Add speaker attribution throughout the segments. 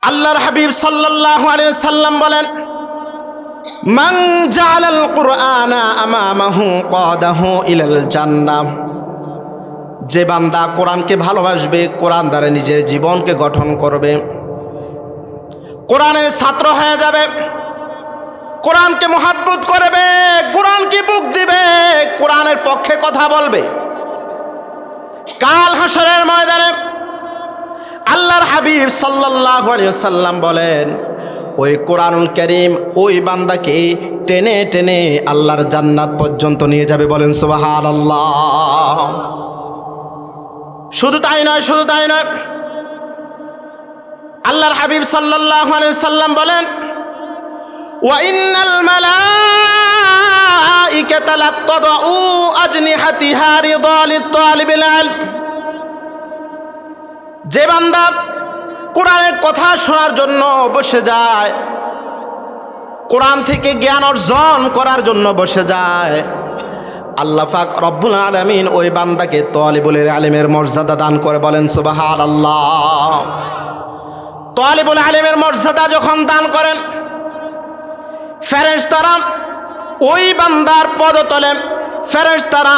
Speaker 1: আল্লাহর হাবিব সাল্লাল্লাহু আলাইহি সাল্লাম বলেন, মান জাআলাল কুরআনা আমামাহু কাদাহু ইলাল জান্নাহ। যে বান্দা কোরআনকে ভালোবাসবে, কোরআন দ্বারা নিজের জীবনকে গঠন করবে, কোরআনের ছাত্র হয়ে যাবে, কোরআনকে মহব্বত করবে, কোরআনকে বুক দিবে, কোরআনের পক্ষে কথা বলবে, কাল হাসরের ময়দানে আল্লাহর হাবিব সাল্লাল্লাহু আলাইহি ওয়াসাল্লাম বলেন, ওই কোরআনুল কারীম ওই বান্দাকে টেনে টেনে আল্লাহর জান্নাত পর্যন্ত নিয়ে যাবে। বলেন সুবহানাল্লাহ। শুধু তাই নয়, শুধু তাই নয়, আল্লাহর হাবিব সাল্লাল্লাহু আলাইহি ওয়াসাল্লাম বলেন, ওয়া ইন্নাল মালাইকাতা লাতাদউ আজনিহাতিহা রিদা লিত-তালিবিল ইলম। যে বান্দা কোরআনের কথা শোনার জন্য বসে যায়, কোরআন থেকে জ্ঞান অর্জন করার জন্য বসে যায়, আল্লাহ পাক রব্বুল আলামিন ওই বান্দাকে তালিবুল ইলমের মর্যাদা দান করে। বলেন সুবহানাল্লাহ। তালিবুল ইলমের মর্যাদা যখন দান করেন, ফেরেশতারা ওই বান্দার পদতলে, ফেরেশতারা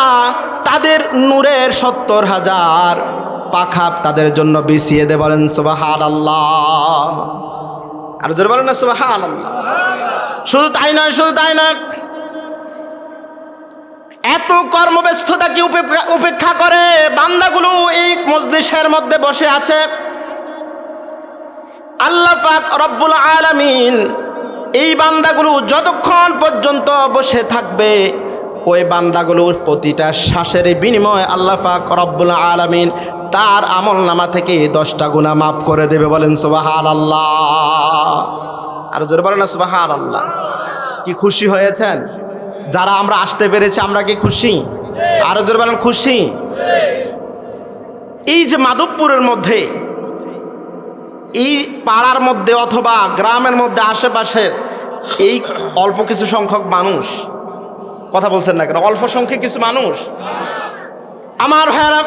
Speaker 1: তাদের নূরের ৭০,০০০ পাখা তাদের জন্য বিছিয়ে দেয়। বলেন সুবহানাল্লাহ। আর জোরে বলেন না সুবহানাল্লাহ। শুধু তাই নয়, শুধু তাই নয়, এত কর্মব্যস্ততা কি উপেক্ষা করে বান্দাগুলো এই মজলিসের মধ্যে বসে আছে। আল্লাহ পাক রব্বুল আলামিন এই বান্দাগুলো যতক্ষণ পর্যন্ত বসে থাকবে, ওই বান্দাগুলোর প্রতিটা শ্বাসের বিনিময়ে আল্লাহ পাক রব্বুল আলামিন তার আমলনামা থেকে 10টা গুনাহ মাফ করে দেবে। বলেন সুবহানাল্লাহ। আর জোরে বলেন না সুবহানাল্লাহ। কি খুশি হয়েছেন যারা আমরা আসতে পেরেছি? আমরা কি খুশি? আরো জোরে বলেন খুশি। এই যে মাধবপুরের মধ্যে, এই পাড়ার মধ্যে অথবা গ্রামের মধ্যে আশেপাশে এই অল্প কিছু সংখ্যক মানুষ, কথা বলছেন না কেন, অল্প সংখ্যক কিছু মানুষ, আমার ভাইরা,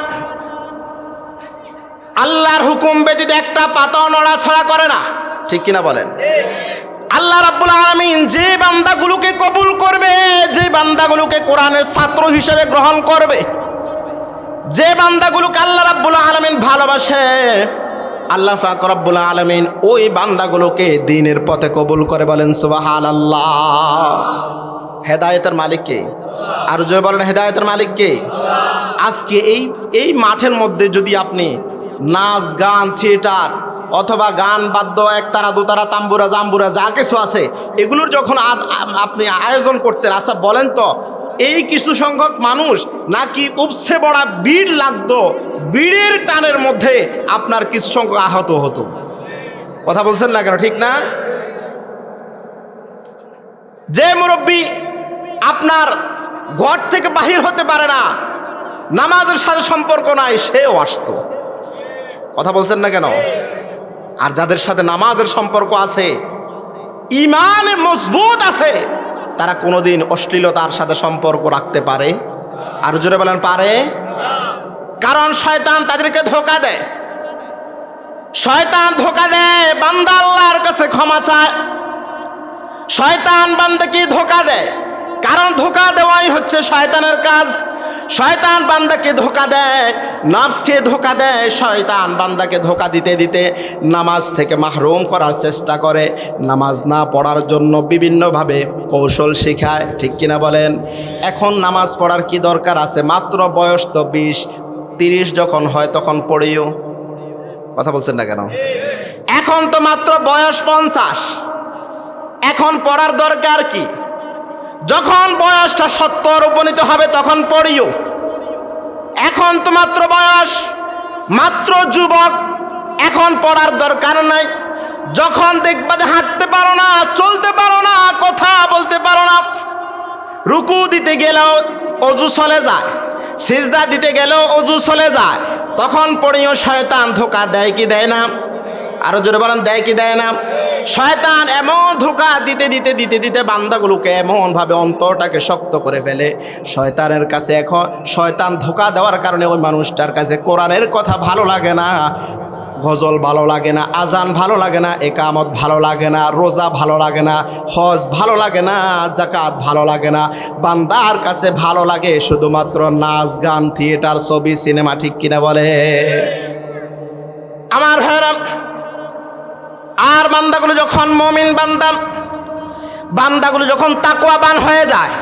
Speaker 1: আল্লাহর হুকুম ব্যতীত একটা পাতাও নড়াছড়া করে না, ঠিক কিনা বলেন? আল্লাহ রাব্বুল আলামিন যে বান্দাগুলোকে কবুল করবে, যে বান্দাগুলোকে কোরআনের ছাত্র হিসেবে গ্রহণ করবে, যে বান্দাগুলোকে আল্লাহ রাব্বুল আলামিন ভালোবাসে, আল্লাহ পাক রব্বুল আলামিন ওই বান্দাগুলোকে দ্বীনের পথে কবুল করে। বলেন সুবহানাল্লাহ। হেদায়েতের মালিক কে? আর জোরে বলেন হেদায়েতের মালিক কে? আজকে এই মাঠের মধ্যে যদি আপনি নাচ গান থিয়েটার অথবা গান বাদ্য একতারা দুতারা তাম্বুরা জাম্বুরা যা কিছু আছে এগুলোর যখন আজ আপনি আয়োজন করতেন, আচ্ছা বলেন তো এই কিছু সংখ্যক মানুষ নাকি উপসে বড়া ভিড় লাগতো, ভিড়ের টানের মধ্যে আপনার কিছু সংখ্যক আহত হতো? কথা বলছেন না কেন, ঠিক না? যে মুরব্বী আপনার ঘর থেকে বাহির হতে পারে না, নামাজের সাথে সম্পর্ক নাই, সেও আসতো। কথা বলছেন না কেন? আর যাদের সাথে নামাজের সম্পর্ক আছে, ঈমানে মজবুত আছে, তারা কোনোদিন অশ্লীলতার সাথে সম্পর্ক রাখতে পারে? আর জোরে বলেন পারে? কারণ শয়তান তাদেরকে ধোঁকা দেয়, শয়তান ধোঁকা দেয়, বান্দা আল্লাহর কাছে ক্ষমা চায়, শয়তান বান্দাকে ধোঁকা দেয়, কারণ ধোঁকা দেওয়াই হচ্ছে শয়তানের কাজ। শয়তান বান্দাকে ধোঁকা দেয়, নফসকে ধোঁকা দেয়, শয়তান বান্দাকে ধোঁকা দিতে দিতে নামাজ থেকে মাহরুম করার চেষ্টা করে, নামাজ না পড়ার জন্য বিভিন্নভাবে কৌশল শেখায়, ঠিক কিনা বলেন? এখন নামাজ পড়ার কি দরকার আছে? মাত্র বয়স তো 20-30 যখন হয় তখন পড়িও। কথা বলছেন না কেন? এখন তো মাত্র বয়স 50, এখন পড়ার দরকার কি? যখন বয়সটা 70 উপনীত হবে তখন পড়িও। এখন তো মাত্র বয়স, মাত্র যুবক, এখন পড়ার দরকার নাই। যখন দেখবা হাঁটতে পারো না, চলতে পারো না, কথা বলতে পারো না, রুকু দিতে গেলেও অজু চলে যায়, সিজদা দিতে গেলেও অজু চলে যায়, তখন পড়িও। শয়তান ধোঁকা দেয় কি দেয় না? আরো জোরে বলেন দেয় কি দেয় না? শয়তান এমন ধোঁকা দিতে দিতে দিতে দিতে বান্দাগুলোকে এমনভাবে অন্তরটাকে শক্ত করে ফেলে। শয়তানের কাছে এখন শয়তান ধোঁকা দেওয়ার কারণে ওই মানুষটার কাছে কোরআনের কথা ভালো লাগে না, গজল ভালো লাগে না, আজান ভালো লাগে না, একামত ভালো লাগে না, রোজা ভালো লাগে না, হজ ভালো লাগে না, জাকাত ভালো লাগে না। বান্দার কাছে ভালো লাগে শুধুমাত্র নাচ গান, থিয়েটার, ছবি, সিনেমা। ঠিক কিনা বলে আমার ভাইরা? আর বান্দাগুলো যখন মুমিন বান্দাগুলো যখন তাকওয়াবান হয়ে যায়,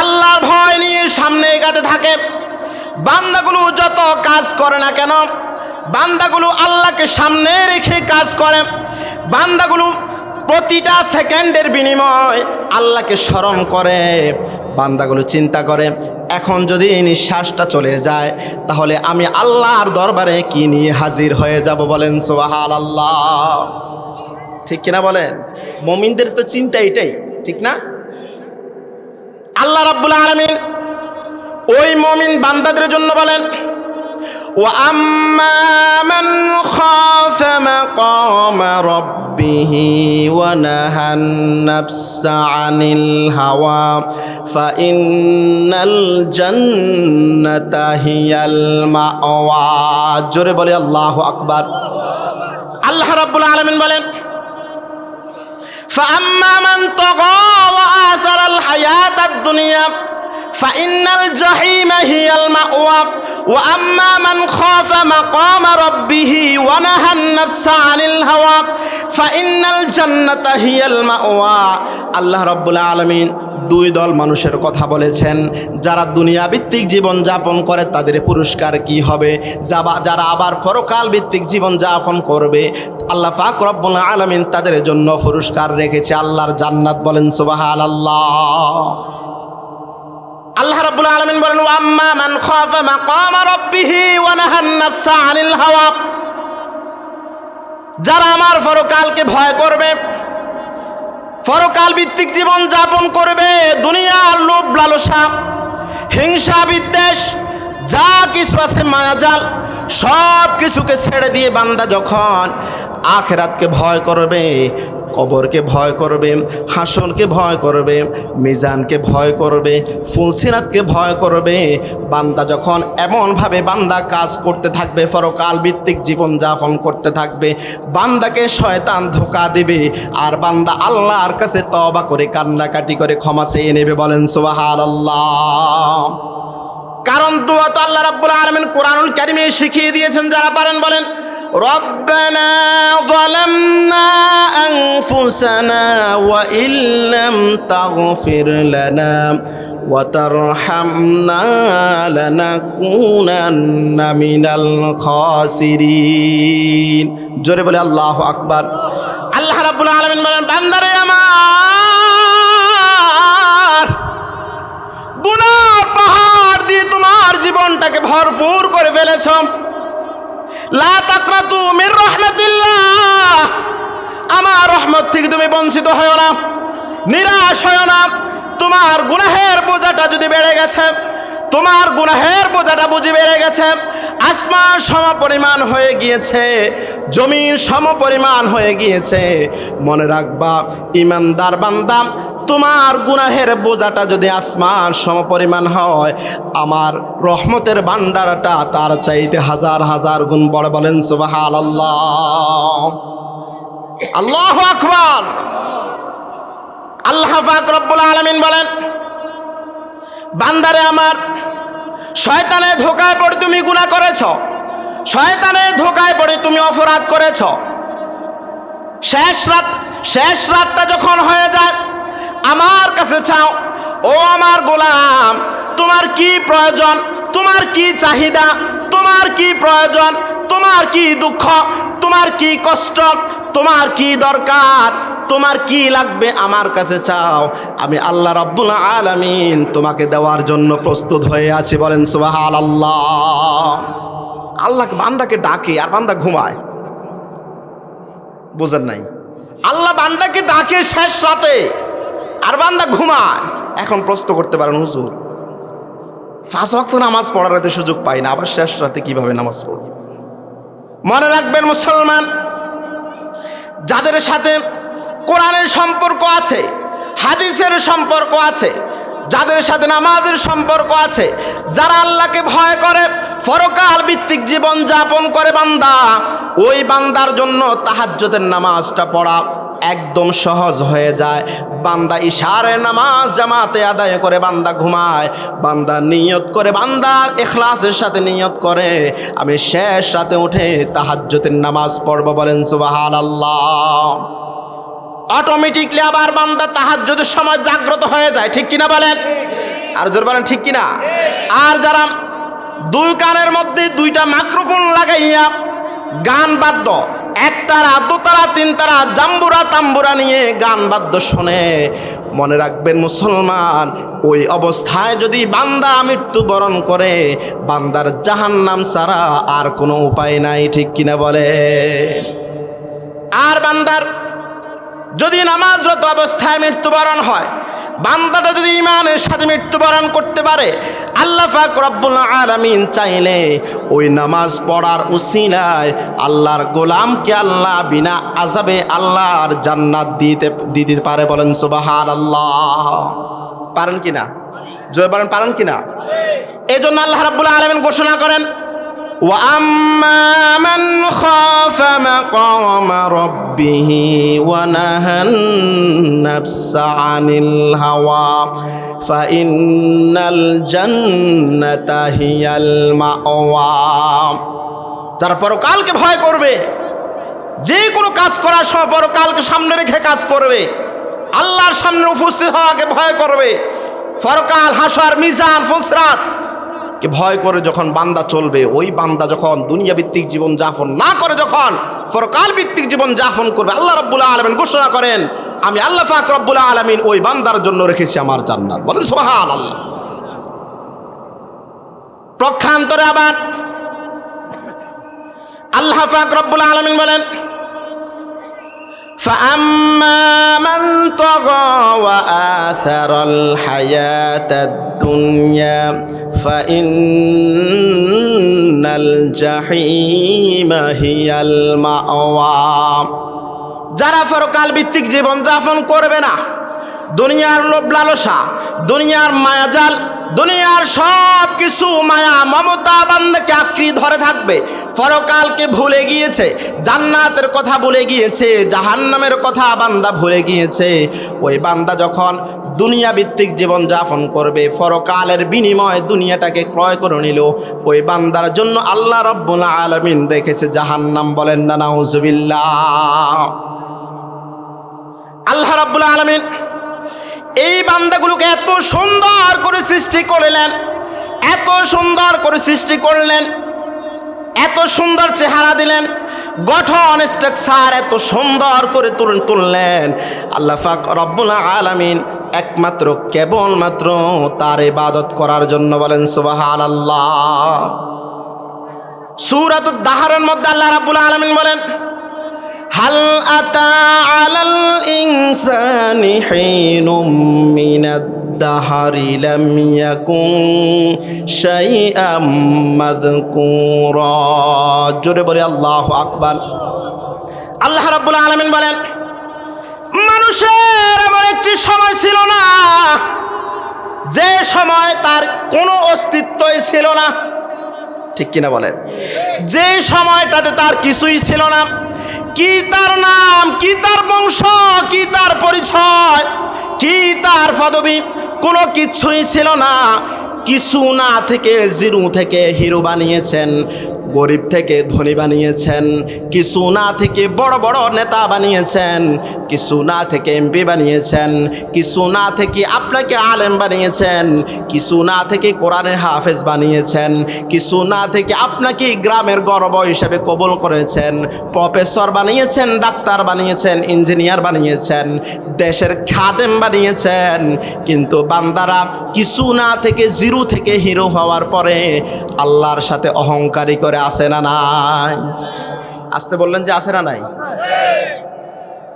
Speaker 1: আল্লাহর ভয় নিয়ে সামনে এগাতে থাকে, বান্দাগুলো যত কাজ করে না কেন, বান্দাগুলো আল্লাহকে সামনে রেখে কাজ করে, বান্দাগুলো প্রতিটা সেকেন্ডের বিনিময় আল্লাহকে স্মরণ করে, বান্দাগুলো চিন্তা করে এখন যদি নিঃশ্বাসটা চলে যায় তাহলে আমি আল্লাহর দরবারে কি নিয়ে হাজির হয়ে যাব? বলেন সুবহানাল্লাহ। ঠিক কিনা বলেন? মুমিনদের তো চিন্তা এটাই, ঠিক না? আল্লাহ রাব্বুল আলামিন ওই মুমিন বান্দাদের জন্য বলেন, وَأَمَّا مَنْ خَافَ مَقَامَ رَبِّهِ وَنَهَى النَّفْسَ عَنِ الْهَوَى فَإِنَّ الْجَنَّةَ هِيَ الْمَأْوَى। জোরে বলে আল্লাহু আকবার। আল্লাহ রাব্বুল আলামিন বলেন, فَأَمَّا مَنْ طَغَى وَآثَرَ الْحَيَاةَ الدُّنْيَا فَإِنَّ الْجَحِيمَ هِيَ الْمَأْوَى وَأَمَّا مَنْ خَافَ مَقَامَ رَبِّهِ وَنَهَى النَّفْسَ عَنِ الْهَوَى فَإِنَّ الْجَنَّةَ هِيَ الْمَأْوَى। আল্লাহ রাব্বুল আলামিন দুই দল মানুষের কথা বলেছেন। যারা দুনিয়া ভিত্তিক জীবন যাপন করে তাদের পুরস্কার কি হবে, যারা আবার পরকাল ভিত্তিক জীবন যাপন করবে আল্লাহ পাক রব্বুল আলামিন তাদের জন্য পুরস্কার রেখেছে আল্লাহর জান্নাত। বলেন সুবহানাল্লাহ। আল্লাহ রাব্বুল আলামিন বলেন, ওয়াম্মা মান খাফা মাকামা রাব্বিহি ওয়া নাহান নাফসা আনিল হাওয়া। যারা আমার পরকালকে ভয় করবে, পরকাল ভিত্তিক জীবন যাপন করবে, দুনিয়ার লোভ লালসা, হিংসা, বিদ্বেষ, যা কিছু আছে মায়াজাল, সব কিছুকে ছেড়ে দিয়ে বান্দা যখন আখিরাতকে ভয় করবে, কবরকে ভয় করবে, হাসরকে ভয় করবে, মিজানকে ভয় করবে, ফুলসিরাতকে ভয় করবে, বান্দা যখন এমনভাবে বান্দা কাজ করতে থাকবে, পরকাল ভিত্তিক জীবন যাপন করতে থাকবে, বান্দাকে শয়তান ধোঁকা দেবে আর বান্দা আল্লাহর কাছে তওবা করে কান্নাকাটি করে ক্ষমা চেয়ে নেবে। বলেন সুবহানাল্লাহ। কারণ দোয়া তো আল্লাহ রাব্বুল আলামিন কোরআনুল কারীমে শিখিয়ে দিয়েছেন। যারা পারেন বলেন, ربنا ظلمنا أنفسنا وإن لم تغفر لنا وترحمنا لنكونن من الخاسرين। জোরে বলে আল্লাহু আকবার। আল্লাহ রাব্বুল আলামিন বলেন, বান্দারে আমার গুনাহ পাহাড় দিয়ে তোমার জীবনটাকে ভরপুর করে ফেলেছ। লা তাকনাতু মির রাহমাতিল্লাহ, আমার রহমত থেকে তুমি বঞ্চিত হও না, নিরাশ হও না। তোমার গুনাহের বোঝাটা যদি বেড়ে গেছে, তোমার গুনাহের বোঝাটা বুঝি বেড়ে গেছে, আসমান সমপরিমাণ হয়ে গিয়েছে, জমিন সমপরিমাণ হয়ে গিয়েছে, মনে রাখবা ঈমানদার বান্দা, তোমার গুনাহের বোঝাটা যদি আসমান সমপরিমাণ হয়, আমার রহমতের ভান্ডারটা তার চাইতে হাজার হাজার গুণ বড়। বলেন সুবহানাল্লাহ, আল্লাহু আকবার। আল্লাহ পাক রব্বুল আলামিন বলেন, বান্দারে আমার, শয়তানের ধোঁকায় পড়ে তুমি গুনাহ করেছ, শয়তানের ধোঁকায় পড়ে তুমি অপরাধ করেছ। শেষ রাতটা যখন হয়ে যায়, আমার কাছে চাও, ও আমার গোলাম, তোমার কি প্রয়োজন, তোমার কি চাহিদা, তোমার কি প্রয়োজন, তোমার কি দুঃখ, তোমার কি কষ্ট, তোমার কি দরকার, তোমার কি লাগবে, আমার কাছে চাও, আমি আল্লাহ রাব্বুল আলামিন তোমাকে দেওয়ার জন্য প্রস্তুত হয়ে আছি। বলেন সুবহানাল্লাহ। আল্লাহ বান্দাকে ডাকে আর বান্দা ঘুমায়, বুঝেন নাই? আল্লাহ বান্দাকে ডাকে শেষ রাতে আর বান্দা ঘুমায়। এখন প্রশ্ন করতে পারেন, হুজুর 5 ওয়াক্ত নামাজ পড়ার এত সুযোগ পাই না, আবার শেষ রাতে কিভাবে নামাজ পড়ব? মনে রাখবেন মুসলমান, যাদের সাথে কোরআনের সম্পর্ক আছে, হাদিসের সম্পর্ক আছে, যাদের সাথে নামাজের সম্পর্ক আছে, যারা আল্লাহকে ভয় করে, পরকাল ভিত্তিক জীবন যাপন করে বান্দা, ওই বান্দার জন্য তাহাজ্জুদের নামাজটা পড়া একদম সহজ হয়ে যায়। বান্দা ইশারে নামাজ জামাতে আদায় করে বান্দা ঘুমায়, বান্দা নিয়ত করে, বান্দা ইখলাসের সাথে নিয়ত করে আমি শেষ রাতে উঠে তাহাজ্জুদের নামাজ পড়ব, বলেন সুবহানাল্লাহ। অটোমেটিকলি আবার বান্দা তাহাজ্জুদের সময় জাগ্রত হয়ে যায়, ঠিক কিনা বলেন? আর জোর বলেন ঠিক কিনা? আর যারা দুই কানের মধ্যে দুইটা মাইক্রোফোন লাগাইয়া গান বাদ্য, একতারা, দোতারা, তিনতারা, জাম্বুরা তাম্বুরা নিয়ে গান বাদ্য শোনে, মনে রাখবেন মুসলমান, ওই অবস্থায় যদি বান্দা মৃত্যুবরণ করে, বান্দার জাহান্নাম ছাড়া আর কোনো উপায় নাই, ঠিক কিনা বলে? আর বান্দার যদি নামাজরত অবস্থায় মৃত্যুবরণ হয়, বান্দাটা যদি ঈমানের সাথে মৃত্যুবরণ করতে পারে, আল্লাহ পাক রব্বুল আলামিন চাইলে ওই নামাজ পড়ার উসিলায় আল্লাহর গোলামকে আল্লাহ বিনা আযাবে আল্লাহর জান্নাত দিতে পারে, বলেন সুবহানাল্লাহ। পারেন কিনা? জয় বলেন, পারেন কিনা? এই জন্য আল্লাহ রাব্বুল আলামিন ঘোষণা করেন, وَأَمَّا مَنْ خَافَ مَقَامَ رَبِّهِ وَنَهَى النَّفْسَ عَنِ الْهَوَى فَإِنَّ الْجَنَّةَ هِيَ الْمَأْوَى। যারা পরকালকে ভয় করবে, যে কোনো কাজ করার সময় পরকালকে সামনে রেখে কাজ করবে, আল্লাহর সামনে উপস্থিত হওয়াকে ভয় করবে, পরকাল, হাসর, মিজান, ফুলসিরাত কে ভয় করে যখন বান্দা চলবে, ওই বান্দা যখন দুনিয়া ভিত্তিক জীবন যাপন না করে যখন পরকাল ভিত্তিক জীবন যাপন করবে, আল্লাহ রাব্বুল আলামিন ঘোষণা করেন, আমি আল্লাহ পাক রব্বুল আলামিন ওই বান্দার জন্য রেখেছি আমার জান্নাত, বলেন সুবহানাল্লাহ। পক্ষান্তরে আবার আল্লাহ পাক রব্বুল আলামিন বলেন, فَأَمَّا مَنْ طَغَى وَآثَرَ الْحَيَاةَ الدُّنْيَا فَإِنَّ الْجَحِيمَ هِيَ الْمَأْوَى। যারা পরকাল ভিত্তিক জীবন যাপন করবে না, দুনিয়ার লোভ লালসা, দুনিয়ার মায়াজাল, দুনিয়ার সব কিছু মায়া মমতা বান্দাকে আঁকড়ে ধরে থাকবে, পরকালকে ভুলে গিয়েছে, জান্নাতের কথা ভুলে গিয়েছে, জাহান্নামের কথা বান্দা ভুলে গিয়েছে, ওই বান্দা যখন দুনিয়া ভিত্তিক জীবন যাপন করবে, পরকালের বিনিময়ে দুনিয়াটাকে ক্রয় করে নিল, ওই বান্দার জন্য আল্লাহ রাব্বুল আলামিন রেখেছে জাহান্নাম, বলেন না নাউজুবিল্লাহ। আল্লাহ রাব্বুল আলামিন এই বান্দাগুলোকে এত সুন্দর করে সৃষ্টি করলেন, এত সুন্দর করে সৃষ্টি করলেন, এত সুন্দর চেহারা দিলেন, গঠন স্ট্রাকচার এত সুন্দর করে তুললেন। আল্লাহ পাক রব্বুল আলামিন একমাত্র কেবলমাত্র তার ইবাদত করার জন্য, বলেন সুবহানাল্লাহ। সূরাতুদ দাহরের মধ্যে আল্লাহ রাব্বুল আলামিন বলেন, হাল আতা আলাল ইনসানি হিনুম মিনাদ দাহরি লাম ইয়াকুন শাইআম মাযকুরা। জোরে বলে আল্লাহু আকবার। আল্লাহ রাব্বুল আলামিন বলেন, মানুষের এমন একটি সময় ছিল না যে সময় তার কোনো অস্তিত্বই ছিল না, ঠিক কিনা বলেন? যে সময়টাতে তার কিছুই ছিল না, কি তার নাম, কি তার বংশ, কি তার পরিচয়, কি তার পদবী, কোনো কিছুই ছিল না। কিছু না থেকে জিরো থেকে হিরো বানিয়েছেন, গরিব থেকে ধনী বানিয়েছেন, কিছু না থেকে বড় বড় নেতা বানিয়েছেন, কিছু না থেকে এমপি বানিয়েছেন, কিছু না থেকে আপনাকে আলেম বানিয়েছেন, কিছু না থেকে কোরআনের হাফেজ বানিয়েছেন, কিছু না থেকে আপনাকে গ্রামের গর্ব হিসেবে কবুল করেছেন, প্রফেসর বানিয়েছেন, ডাক্তার বানিয়েছেন, ইঞ্জিনিয়ার বানিয়েছেন, দেশের খাদেম বানিয়েছেন। কিন্তু বান্দারা কিছু না থেকে জিরো থেকে হিরো হওয়ার পরে আল্লাহর সাথে অহংকারী করে আছে না নাই? আসতে বললেন যে আছে না নাই?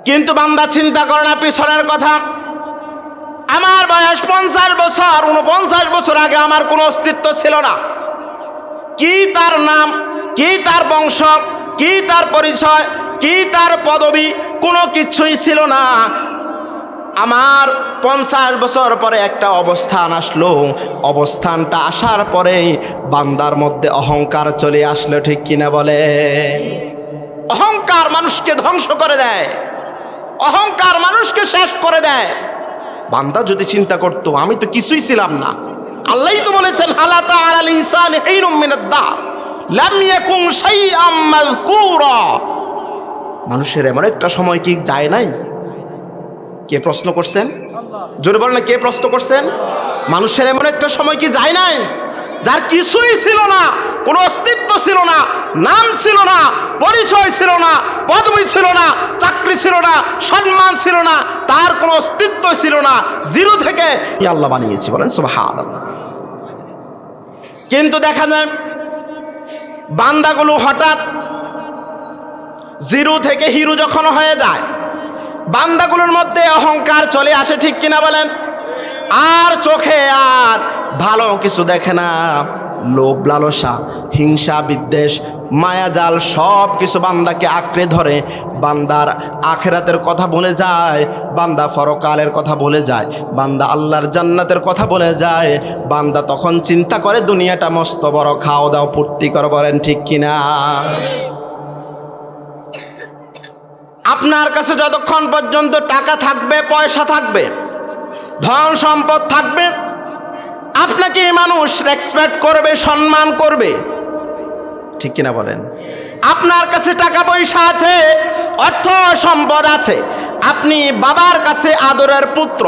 Speaker 1: কিন্তু বান্দা চিন্তা করে না পিছনের কথা। আমার বয়স 50 বছর, 49 বছর আগে আমার কোনো অস্তিত্ব ছিল না। কি তার নাম, কি তার বংশ, কি তার পরিচয়, কি তার পদবী, কোনো কিছুই ছিল না। আমার 50 বছর পরে একটা অবস্থান আসলো, অবস্থানটা আসার পরে বান্দার মধ্যে অহংকার চলে আসলো, ঠিক কিনা বলে? অহংকার মানুষকে ধ্বংস করে দেয়, অহংকার মানুষকে শেষ করে দেয়। বান্দা যদি চিন্তা করতো আমি তো কিছুই ছিলাম না, আল্লাহই তো বলেছেন হালাতা আলাল ইনসানি হিনুম মিনাদ দাহর লাম ইয়াকুন শাইআম মাযকুরা। মানুষের এমন একটা সময় কি যায় নাই? কে প্রশ্ন করছেন? জোরে বলেন না, কে প্রশ্ন করছেন? মানুষের এমন একটা সময় কি যায় নাই যার কিছুই ছিল না, কোনো অস্তিত্ব ছিল না, নাম ছিল না, পরিচয় ছিল না, পদবি ছিল না, চাকরি ছিল না, সম্মান ছিল না, তার কোনো অস্তিত্ব ছিল না, জিরো থেকে আল্লাহ বানিয়েছি, বলেন সুবহানাল্লাহ। কিন্তু দেখা যায় বান্দাগুলো হঠাৎ জিরো থেকে হিরো যখন হয়ে যায়, বান্দাগুলোর মধ্যে অহংকার চলে আসে, ঠিক কিনা বলেন? আর চোখে আর ভালো কিছু দেখে না, লোভ লালসা হিংসা বিদ্বেষ মায়াজাল সব কিছু বান্দাকে আঁকড়ে ধরে। বান্দার আখিরাতের কথা ভুলে যায়, বান্দা পরকালের কথা ভুলে যায়, বান্দা আল্লাহর জান্নাতের কথা ভুলে যায়। বান্দা তখন চিন্তা করে দুনিয়াটা মস্ত বড়, খাও দাও পূর্তি করো, বলেন ঠিক কিনা? আপনার কাছে যতক্ষণ পর্যন্ত টাকা থাকবে, পয়সা থাকবে, ধন সম্পদ থাকবে, আপনাকে মানুষ রেসপেক্ট করবে, সম্মান করবে, ঠিক কিনা বলেন? আপনার কাছে টাকা পয়সা আছে, অর্থ সম্পদ আছে, আপনি বাবার কাছে আদরের পুত্র,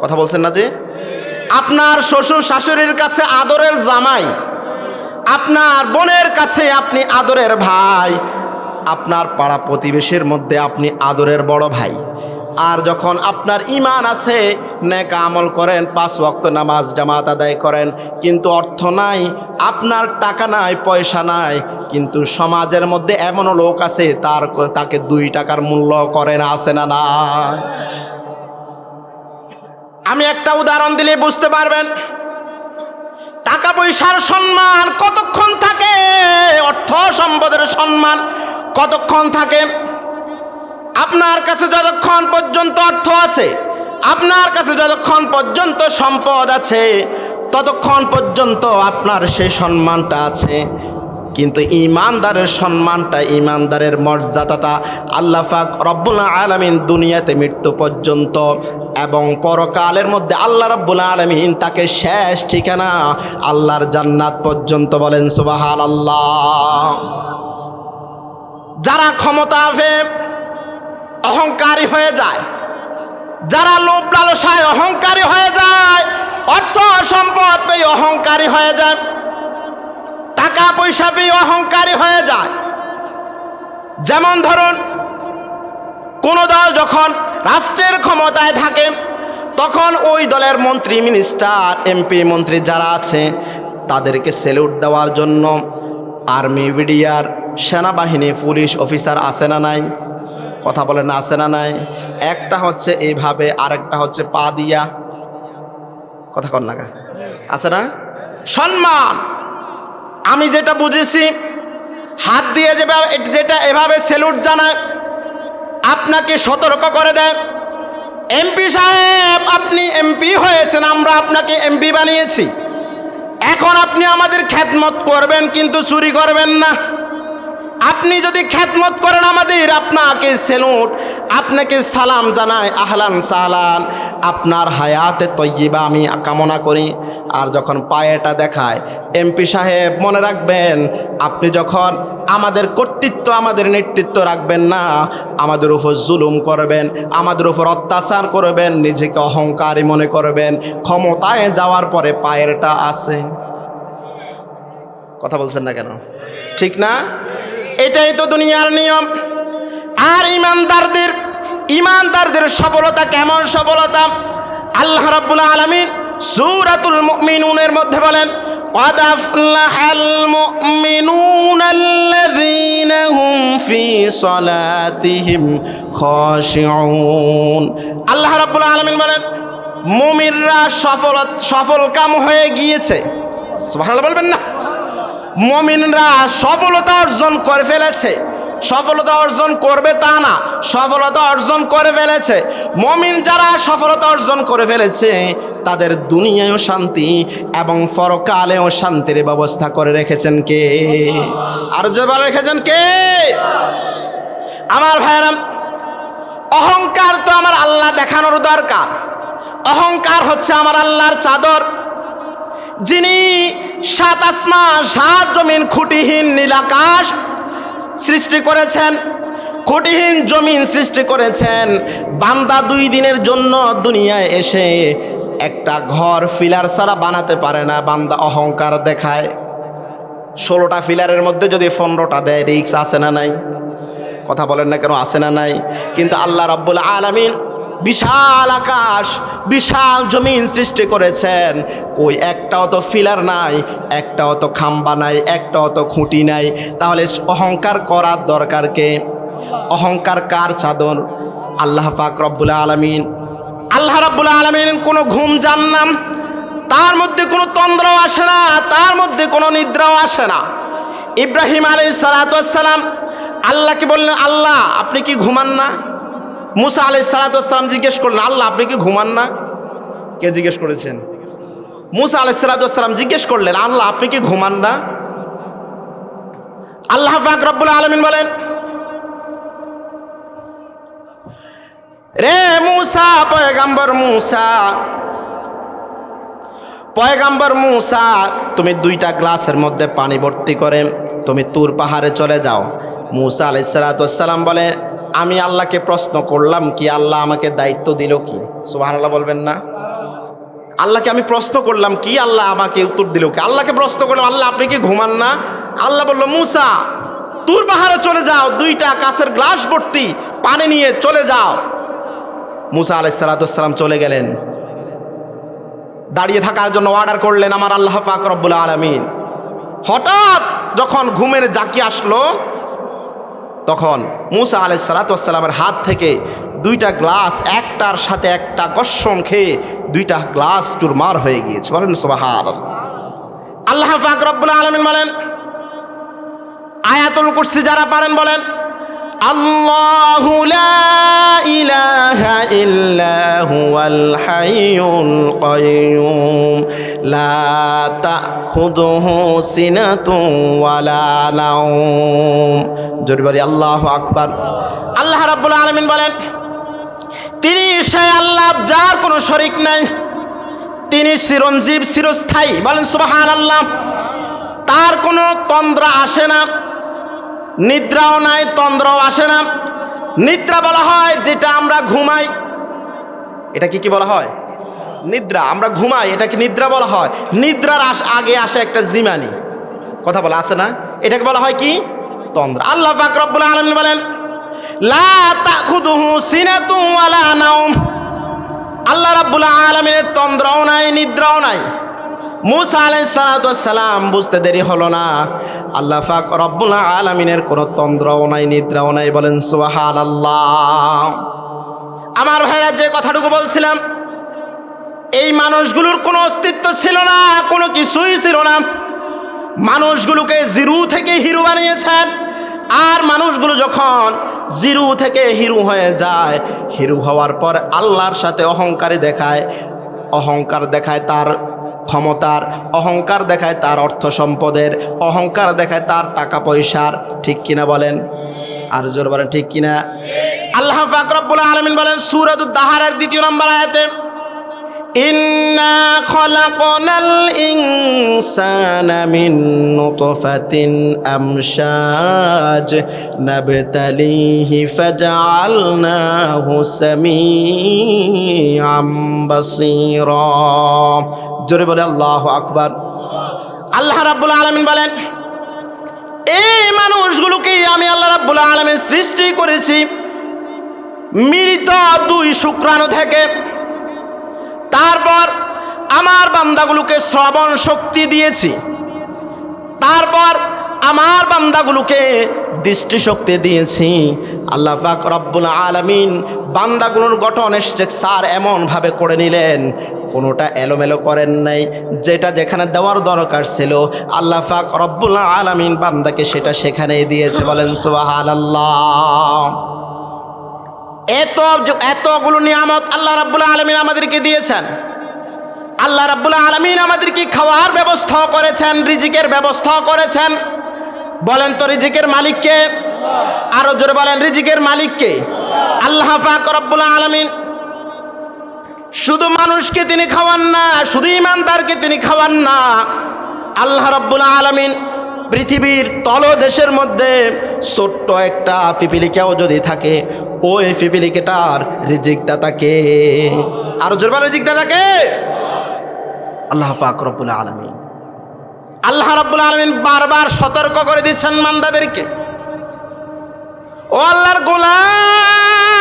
Speaker 1: কথা বলছেন না যে? আপনার শ্বশুর শাশুড়ির কাছে আদরের জামাই, আপনার বোনের কাছে আপনি আদরের ভাই, আপনার পাড়া প্রতিবেশীর মধ্যে আপনি আদরের বড় ভাই। আর যখন আপনার ঈমান আছে, নেক আমল করেন, 5 ওয়াক্ত নামাজ জামাত আদায় করেন, কিন্তু অর্থ নাই, আপনার টাকা নাই, পয়সা নাই, কিন্তু সমাজের মধ্যে এমনও লোক আছে তাকে 2 টাকার মূল্য করে না, আছে না? না, আমি একটা উদাহরণ দিলে বুঝতে পারবেন টাকা পয়সার সম্মান কতক্ষণ থাকে, অর্থ সম্পদের সম্মান কতক্ষণ থাকে। আপনার কাছে যতক্ষণ পর্যন্ত অর্থ আছে, আপনার কাছে যতক্ষণ পর্যন্ত সম্পদ আছে, ততক্ষণ পর্যন্ত আপনার সেই সম্মানটা আছে। কিন্তু ঈমানদারের সম্মানটা, ঈমানদারের মর্যাদাটা আল্লাহ পাক রব্বুল আলামিন দুনিয়াতে মৃত্যু পর্যন্ত এবং পরকালের মধ্যে আল্লাহ রব্বুল আলামিন তাকে শেষ ঠিকানা আল্লাহর জান্নাত পর্যন্ত, বলেন সুবহানাল্লাহ। যারা ক্ষমতা পেয়ে অহংকারী হয়ে যায়, যারা লোভ লালসায় অহংকারী হয়ে যায়, অর্থ সম্পদ পেয়ে অহংকারী হয়ে যায়, টাকা পয়সা পেয়ে অহংকারী হয়ে যায়। যেমন ধরুন, কোন দল যখন রাষ্ট্রের ক্ষমতায় থাকে, তখন ওই দলের মন্ত্রী মিনিস্টার এমপি মন্ত্রী যারা আছে তাদেরকে স্যালুট দেওয়ার জন্য আর্মি বিডিআর সেনাবাহিনী পুলিশ অফিসার আছে না নাই? কথা বলে না, আছে না নাই? একটা হচ্ছে এইভাবে, আরেকটা হচ্ছে পা দিয়া, কথা কর না, আছে না? সম্মান আমি যেটা বুঝেছি, হাত দিয়ে যেটা এভাবে স্যালুট জানায়, আপনাকে সতর্ক করে দেয়, এমপি সাহেব আপনি এমপি হয়েছেন, আমরা আপনাকে এমপি বানিয়েছি, এখন আপনি আমাদের খেদমত করবেন, কিন্তু চুরি করবেন না। আপনি যদি খেদমত করেন আমাদের, আপনাকে স্যালুট, আপনাকে সালাম জানায়, আহলান সাহলান, আপনার হায়াতে তয়্যিবা আমি কামনা করি। আর যখন পায়েটা দেখায়, এমপি সাহেব মনে রাখবেন, আপনি যখন আমাদের কর্তৃত্ব, আমাদের নেতৃত্ব রাখবেন না, আমাদের উপর জুলুম করবেন, আমাদের উপর অত্যাচার করবেন, নিজেকে অহংকারী মনে করবেন, ক্ষমতায় যাওয়ার পরে পায়েরটা আছে। কথা বলছেন না কেন? ঠিক না? এটাই তো দুনিয়ার নিয়ম। আর ইমানদারদের সফলতা কেমন সফলতা? আল্লাহ রাব্বুল আলামিন সূরাতুল মুমিনুনের মধ্যে বলেন, قد أفلح المؤمنون الذين هم في صلاتهم خاشعون। আল্লাহ রাব্বুল আলামিন বলেন, মুমিনরা সফল কাম হয়ে গিয়েছে। সুবহানাল্লাহ বলবেন না? মুমিনরা সফলতা অর্জন করে ফেলেছে সফলতা অর্জন করবে তা না, সফলতা অর্জন করে ফেলেছে। মুমিন যারা সফলতা অর্জন করে ফেলেছে তাদের দুনিয়ায়ও শান্তি এবং পরকালেও শান্তির ব্যবস্থা করে রেখেছেন কে? আর জবাব রেখেছেন কে? আমার ভাইরা, অহংকার তো আমার আল্লাহ দেখানোর দরকার। অহংকার হচ্ছে আমার আল্লাহর চাদর, যিনি সাত আসমান সাত জমিন খুঁটিহীন নীল আকাশ সৃষ্টি করেছেন, খুঁটিহীন জমিন সৃষ্টি করেছেন। বান্দা 2 দিনের জন্য দুনিয়ায় এসে একটা ঘর ফিলার ছাড়া বানাতে পারে না। বান্দা অহংকার দেখায়। 16টা ফিলারের মধ্যে যদি 15টা দেয়, রিস্ক আছে না নাই? কথা বলেন না কেন, আছে না নাই? কিন্তু আল্লাহ রাব্বুল আলামিন বিশাল আকাশ বিশাল জমিন সৃষ্টি করেছেন, ওই একটাও তো ফিলার নাই, একটাও তো খাম্বা নাই, একটাও তো খুঁটি নাই। তাহলে অহংকার করার দরকার কে? অহংকার কার চাদর? আল্লাহ পাক রব্বুল আলামিন। আল্লাহ রাব্বুল আলামিন কোনো ঘুম জান না, তার মধ্যে কোনো তন্দ্রাও আসে না, তার মধ্যে কোনো নিদ্রাও আসে না। ইব্রাহিম আলাইহিস সালাতু ওয়াস সালাম আল্লাহকে বললেন, আল্লাহ আপনি কি ঘুমান না? মুসা আলাইহিস সালাতু ওয়াস সালাম জিজ্ঞেস করলেন, আল্লাহ আপনি কি ঘুমান না? কে জিজ্ঞেস করেছেন? মুসা আলাইহিস সালাতু ওয়াস সালাম জিজ্ঞেস করলেন, আল্লাহ আপনি কি ঘুমান না? আল্লাহ পাক রব্বুল আলামিন বলেন, রে মুসা, পয়গাম্বর মুসা, তুমি 2টা গ্লাসের মধ্যে পানি ভর্তি করে তুমি তুর পাহাড়ে চলে যাও। মুসা আলাইহিস সালাতু ওয়াস সালাম বলে, আমি আল্লাহকে প্রশ্ন করলাম কি, আল্লাহ আমাকে দায়িত্ব দিল কি? সুবহানাল্লাহ বলবেন না? আল্লাহকে আমি প্রশ্ন করলাম কি, আল্লাহ আমাকে উত্তর দিল কি? আল্লাহকে প্রশ্ন করলাম, আল্লাহ আপনি কি ঘুমান না? আল্লাহ বলল, মুসা তুর পাহাড়ে চলে যাও, 2টা কাঁচের গ্লাস ভর্তি পানি নিয়ে চলে যাও। মুসা আলাইহিস সালাতু ওয়াস সালাম চলে গেলেন। দাঁড়িয়ে থাকার জন্য অর্ডার করলেন আমার আল্লাহ পাক রব্বুল আলামিন। হঠাৎ যখন ঘুমের জাকি আসলো, তখন মুসা আলাইহিস সালাতু ওয়াস সালামের হাত থেকে 2টা গ্লাস একটার সাথে একটা কসম খেয়ে 2টা গ্লাস চুরমার হয়ে গিয়েছে। বলেন সুবহানাল্লাহ। আল্লাহ পাক রব্বুল আলামিন বলেন, আয়াতুল কুরসি যারা পারেন বলেন, আল্লাহু লা ইলাহা ইল্লা হুয়াল হাইয়ুল কাইয়্যুম লা তাখুযুহু সিনাতুন ওয়ালা নাওম। জোরে বলি আল্লাহু আকবার। আল্লাহ রাব্বুল আলামিন বলেন, তিনি সেই আল্লাহ যার কোনো শরীক নাই, তিনি চিরঞ্জীব চিরস্থায়ী। বলেন সুবহানাল্লাহ। তার কোনো তন্দ্রা আসে না, নিদ্রাও নাই, তন্দ্রাও আসে না। নিদ্রা বলা হয় যেটা আমরা ঘুমাই, এটা কি বলা হয়? নিদ্রা। আমরা ঘুমাই, এটাকে নিদ্রা বলা হয়। নিদ্রার আগে আসে একটা জিমানি, কথা বলা আছে না, এটাকে বলা হয় কি? তন্দ্রা। আল্লাহ পাক রব্বুল আলামিন বলেন, লা তাখুযুহু সিনাতুন ওয়ালা নাওম। আল্লাহ রাব্বুল আলামিনের তন্দ্রাও নাই, নিদ্রাও নাই। মুসা আলাইহিস সালাতু ওয়াস সালাম বুঝতে দেরি হলো না, আল্লাহ পাক রব্বুল আলামিনের কোনো তন্দ্রাও নাই, নিদ্রাও নাই। বলেন সুবহানাল্লাহ। আমার ভাইরা, যে কথাটুকু বলছিলাম, এই মানুষগুলোর কোনো অস্তিত্ব ছিল না, কোনো কিছুই ছিল না। মানুষগুলোকে জিরো থেকে হিরো বানিয়েছেন। আর মানুষগুলো যখন জিরো থেকে হিরো হয়ে যায়, হিরো হওয়ার পর আল্লাহর সাথে অহংকারী দেখায়, অহংকার দেখায় তার ক্ষমতার, অহংকার দেখায় তার অর্থ সম্পদের, অহংকার দেখায় তার টাকা পয়সার। ঠিক কিনা বলেন? আর জোর বলেন ঠিক কিনা? আল্লাহ পাক রব্বুল আলামিন বলেন সূরাতুদ দাহারের 2 নম্বর আয়াতে, ইন্না খলাকনাল ইনসানা মিন নুতফাতিন আমশাজ নাবতালিহি ফাজআলনাহু সামিআম বাসীরা। জোরে বলে আল্লাহু আকবার। আল্লাহ রাব্বুল আলামিন বলেন, এই মানুষগুলোকে আমি আল্লাহ রাব্বুল আলামিন সৃষ্টি করেছি মৃত 2 শুক্রাণু থেকে। তারপর আমার বান্দাগুলোকে শ্রবণ শক্তি দিয়েছি, তারপর আমার বান্দাগুলোকে দৃষ্টি শক্তি দিয়েছি। আল্লাহ পাক রব্বুল আলামিন বান্দাগুলোর গঠন স্ট্রাকচার এমন ভাবে করে নিলেন, কোনোটা এলোমেলো করেন নাই। যেটা যেখানে দেওয়ার দরকার ছিল আল্লাহ পাক রব্বুল আলামিন বান্দাকে সেটা সেখানেই দিয়েছে। বলেন সুবহানাল্লাহ। এতগুলো নিয়ামত আল্লাহ রাব্বুল আলামিন আমাদেরকে দিয়েছেন। আল্লাহ রাব্বুল আলামিন আমাদেরকে খাওয়ার ব্যবস্থা করেছেন, রিজিকের ব্যবস্থা করেছেন। বলেন তো রিজিকের মালিক কে? আরো জোরে বলেন, রিজিকের মালিক কে? আল্লাহ পাক রব্বুল আলামিন। শুধু মানুষকে তিনি খাওয়ান না, শুধু ইমানদারকে তিনি খাওয়ান না, আল্লাহ রাব্বুল আলামিন পৃথিবীর তলদেশের মধ্যে ছোট্ট একটা পিপিলিকাও যদি থাকে, ওই পিপিলিকাটার রিজিকদাতা কে? আরো জোরে বলেন, রিজিকদাতা কে? আল্লাহ পাক রব্বুল আলামিন। আল্লাহ রাব্বুল আলামিন বারবার সতর্ক করে দিচ্ছেন বান্দাদেরকে, ও আল্লাহর গোলাম,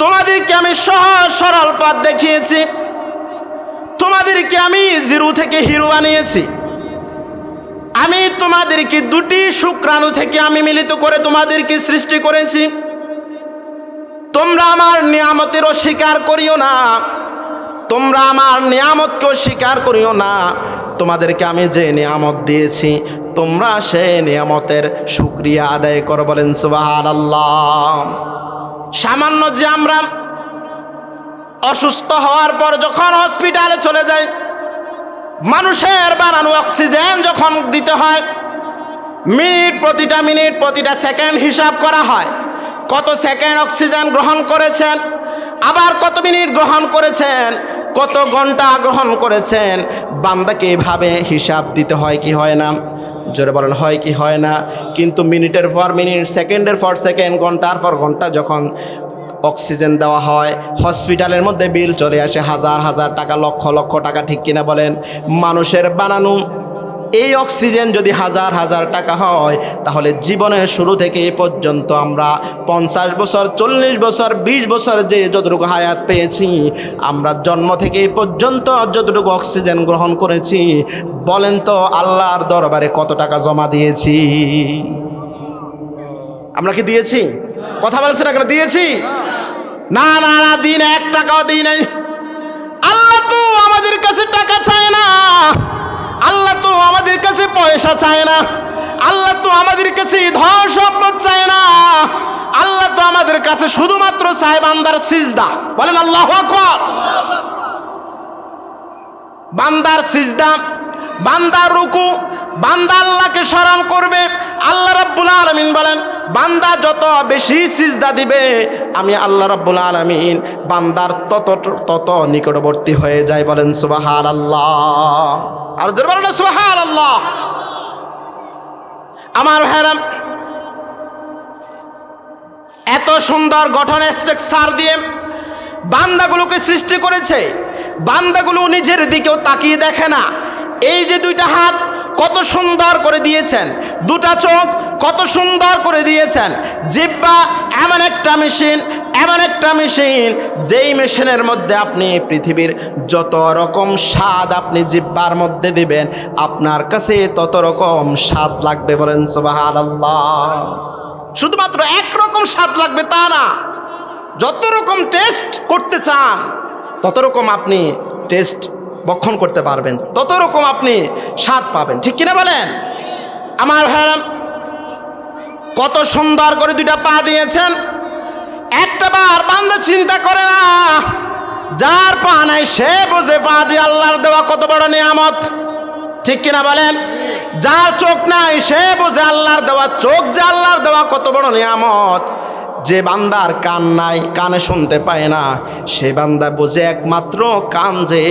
Speaker 1: তোমাদেরকে আমি সহজ সরল পথ দেখিয়েছি, তোমাদেরকে আমি জিরো থেকে হিরো বানিয়েছি, আমি তোমাদেরকে দুটি শুক্রাণু থেকে আমি মিলিত করে তোমাদেরকে সৃষ্টি করেছি। তোমরা আমার নিয়ামতের অস্বীকার করিও না, তোমরা আমার নিয়ামতকে অস্বীকার করিও না। তোমাদেরকে আমি যে নিয়ামত দিয়েছি তোমরা সেই নিয়ামতের শুকরিয়া আদায় করো। বলেন সুবহানাল্লাহ। সামান্য যে আমরা অসুস্থ হওয়ার পর যখন হসপিটালে চলে যাই, মানুষের বানানো অক্সিজেন যখন দিতে হয়, প্রতিটা মিনিট প্রতিটা সেকেন্ড হিসাব করা হয়। কত সেকেন্ড অক্সিজেন গ্রহণ করেছেন, আবার কত মিনিট গ্রহণ করেছেন, কত ঘন্টা গ্রহণ করেছেন। বান্দাকে এভাবে হিসাব দিতে হয় কি হয় না? জোরে বলেন, হয় কি হয় না? কিন্তু মিনিটের পর মিনিট, সেকেন্ডের পর সেকেন্ড, ঘন্টার পর ঘন্টা যখন অক্সিজেন দেওয়া হয়, হসপিটালের মধ্যে বিল চলে আসে হাজার হাজার টাকা, লক্ষ লক্ষ টাকা। ঠিক কিনা বলেন? মানুষের বানানো এই অক্সিজেন যদি হাজার হাজার টাকা হয়, তাহলে জীবনের শুরু থেকে এ পর্যন্ত আমরা 50 বছর, 40 বছর, 20 বছর যে যতটুকু হায়াত পেয়েছি, আমরা জন্ম থেকে এ পর্যন্ত যতটুকু অক্সিজেন গ্রহণ করেছি, বলেন তো আল্লাহর দরবারে কত টাকা জমা দিয়েছি? আমরা কি দিয়েছি? কথা বলছেন না কেন? দিয়েছি? না না না, দিন 1 টাকাও দিই নাই। আল্লাহ তো আমাদের কাছে টাকা চায় না, আল্লাহ তো আমাদের কাছে পয়সা চায় না, আল্লাহ তো আমাদের কাছে ধন সম্পদ চায় না, আল্লাহ তো আমাদের কাছে শুধুমাত্র চায় বান্দার সিজদা। বলেন আল্লাহু আকবার। বান্দার সিজদা, বান্দার রুকু, বান্দা আল্লাহকে স্মরণ করবে। আল্লাহ রাব্বুল আলামিন বলেন, বান্দা যত বেশি সিজদা দিবে, আমি আল্লাহ রাব্বুল আলামিন বান্দার তত নিকটবর্তী হয়ে যায়। বলেন সুবহানাল্লাহ। আর জোরে বলেন সুবহানাল্লাহ। আমার ভাইরা, এত সুন্দর গঠন স্ট্রাকচার দিয়ে বান্দাগুলোকে সৃষ্টি করেছে, বান্দাগুলো নিজের দিকেও তাকিয়ে দেখে না। এই যে 2টা হাত কত সুন্দর করে দিয়েছেন, 2টা চোখ কত সুন্দর করে দিয়েছেন, জিহ্বা এমন একটা মেশিন, এমন একটা মেশিন, যেই মেশিনের মধ্যে আপনি পৃথিবীর যত রকম স্বাদ আপনি জিহ্বার মধ্যে দিবেন, আপনার কাছে তত রকম স্বাদ লাগবে। বলেন সুবহানাল্লাহ। শুধুমাত্র একরকম স্বাদ লাগবে তা না, যত রকম টেস্ট করতে চান তত রকম আপনি টেস্ট বক্ষণ করতে পারবেন, তত রকম আপনি স্বাদ পাবেন। ঠিক কিনা বলেন? আমার ভাইরা, কত সুন্দর করে 2টা পা দিয়েছেন। একটা বার বান্দা চিন্তা করে না, যার পা নাই সে বোঝে পা দিয়ে আল্লাহর দেওয়া কত বড় নিয়ামত। ঠিক কিনা বলেন? যার চোখ নাই সে বোঝে আল্লাহর দেওয়া চোখ যে আল্লাহর দেওয়া কত বড় নিয়ামত। যে বান্দার কান নাই, কানে শুনতে পায় না, সে বান্দা বোঝে একমাত্র কান যে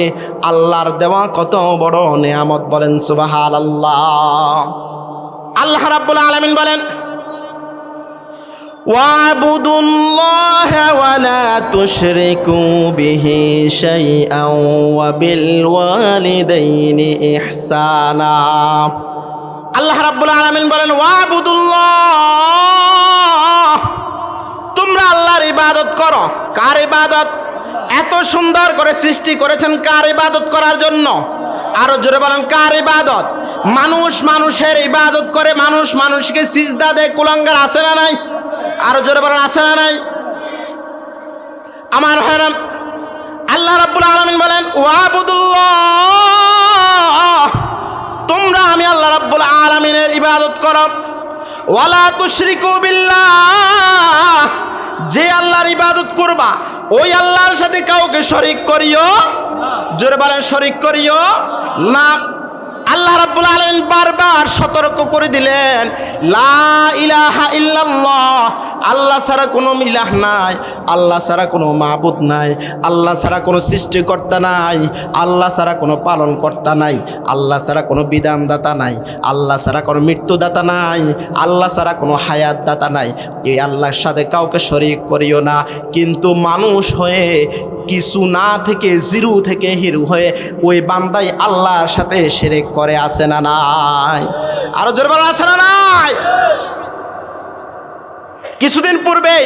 Speaker 1: আল্লাহর দেওয়া কত বড় নিয়ামত। বলেন সুবহানাল্লাহ। আল্লাহ রাব্বুল আলামিন বলেন, ওয়াবুদুল্লাহা ওয়ালা তুশরিকু বিহি শাইআন ওয়া বিল ওয়ালিদাইনি ইহসানা। আল্লাহ রাব্বুল আলামিন বলেন, ওয়াবুদুল্লাহ, তোমরা আল্লাহর ইবাদত করো। কার ইবাদত? এত সুন্দর করে সৃষ্টি করেছেন কার ইবাদত করার জন্য? আরো জোরে বলেন, কার ইবাদত? মানুষ মানুষের ইবাদত করে, মানুষ মানুষকে সিজদা দেয়। কুলাঙ্গার আছে না নাই? আরো জোরে বলেন, আছে না নাই? আমার ভাইরা, আল্লাহ রাব্বুল আলামিন বলেন ওয়াবুদুল্লাহ, তোমরা আমি আল্লাহ রাব্বুল আলামিনের ইবাদত করো। ওয়ালা তুশরিকু বিল্লাহ, যে আল্লাহর ইবাদত করবা ওই আল্লাহর সাথে কাউকে শরীক করিও, জোরে বলেন শরীক করিও না। আল্লাহ রাব্বুল আলামিন বারবার সতর্ক করে দিলেন, লা ইলাহা ইল্লাল্লাহ, আল্লাহ ছাড়া কোনো ইলাহ নাই, আল্লাহ ছাড়া কোনো মাবুদ নাই, আল্লাহ ছাড়া কোনো সৃষ্টিকর্তা নাই, আল্লাহ ছাড়া কোনো পালনকর্তা নাই, আল্লাহ ছাড়া কোনো বিধানদাতা নাই, আল্লাহ ছাড়া কোনো মৃত্যুদাতা নাই, আল্লাহ ছাড়া কোনো হায়াতদাতা নাই। এই আল্লাহর সাথে কাউকে শরীক করিও না। কিন্তু মানুষ হয়ে কিছু না থেকে জিরো থেকে হিরো হয়ে ওই বান্দাই আল্লাহর সাথে শিরক করে, আছে না নাই? আরো জোরে বলো, আছে না নাই? কিছুদিন পূর্বেই